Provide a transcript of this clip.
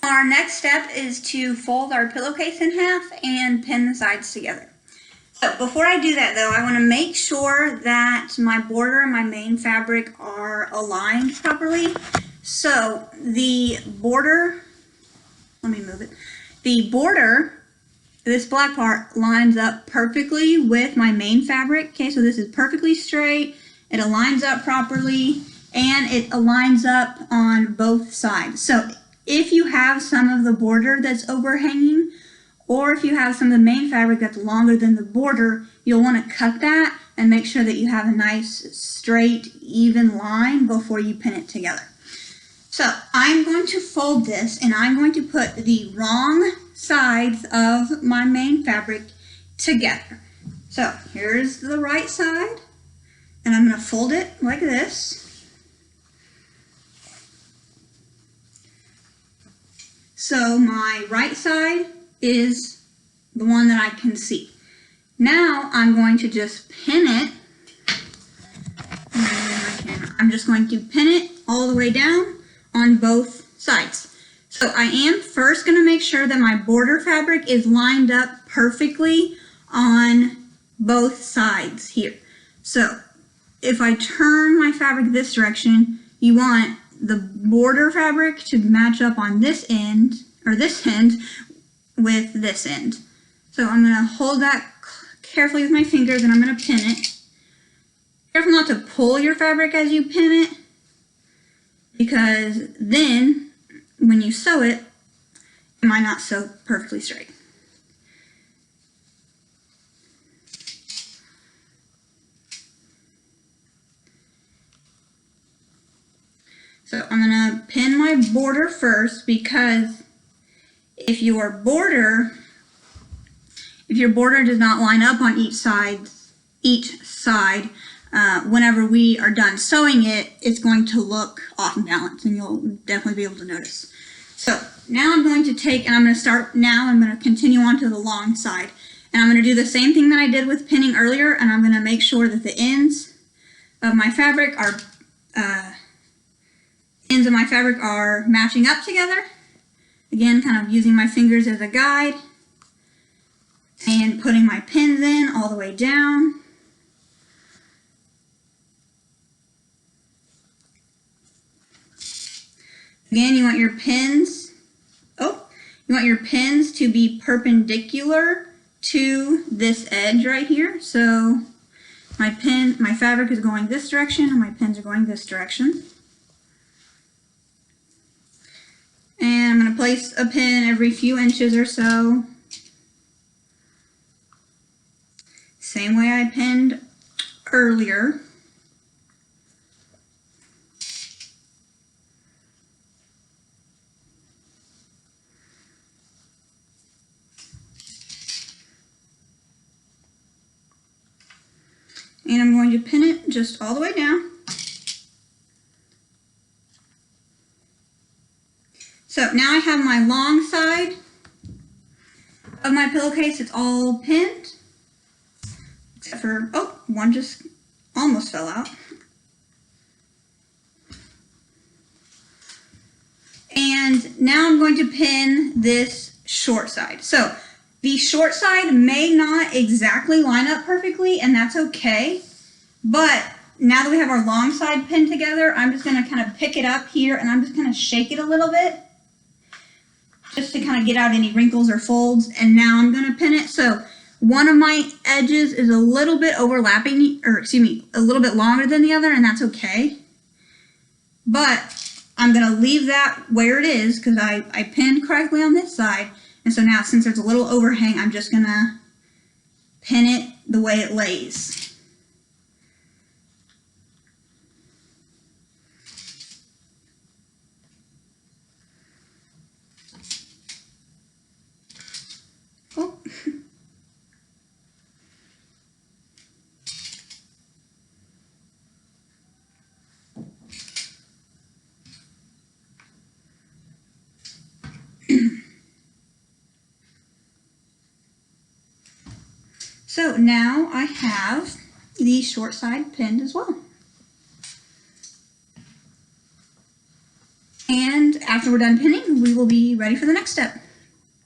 Our next step is to fold our pillowcase in half and pin the sides together. So before I do that though, I want to make sure that my border and my main fabric are aligned properly. So the border, let me move it. The border, this black part, lines up perfectly with my main fabric. Okay, so this is perfectly straight. It aligns up properly and it aligns up on both sides. So if you have some of the border that's overhanging, or if you have some of the main fabric that's longer than the border, you'll want to cut that and make sure that you have a nice, straight, even line before you pin it together. So I'm going to fold this and I'm going to put the wrong sides of my main fabric together. So here's the right side, and I'm going to fold it like this. So my right side is the one that I can see. Now I'm going to just pin it. I'm just going to pin it all the way down on both sides. So I am first going to make sure that my border fabric is lined up perfectly on both sides here. So if I turn my fabric this direction, you want the border fabric to match up on this end, or this end, with this end. So I'm going to hold that carefully with my fingers and I'm going to pin it. Careful not to pull your fabric as you pin it, because then when you sew it, it might not sew perfectly straight. So I'm going to pin my border first, because if your border does not line up on each side, whenever we are done sewing it, it's going to look off balance, and you'll definitely be able to notice. So now I'm going to take, and I'm going to continue on to the long side. And I'm going to do the same thing that I did with pinning earlier, and I'm going to make sure that the ends of my fabric are matching up together. Again, kind of using my fingers as a guide and putting my pins in all the way down. Again, you want your pins to be perpendicular to this edge right here. So my fabric is going this direction and my pins are going this direction. And I'm going to place a pin every few inches or so. Same way I pinned earlier. And I'm going to pin it just all the way down. So now I have my long side of my pillowcase. It's all pinned, except for, oh, one just almost fell out. And now I'm going to pin this short side. So the short side may not exactly line up perfectly, and that's okay. But now that we have our long side pinned together, I'm just going to kind of pick it up here and I'm just going to shake it a little bit, just to kind of get out any wrinkles or folds. And now I'm going to pin it. So one of my edges is a little bit overlapping, or excuse me, a little bit longer than the other, and that's okay. But I'm going to leave that where it is because I pinned correctly on this side. And so now, since there's a little overhang, I'm just going to pin it the way it lays. Oh. So now I have the short side pinned as well. And after we're done pinning, we will be ready for the next step.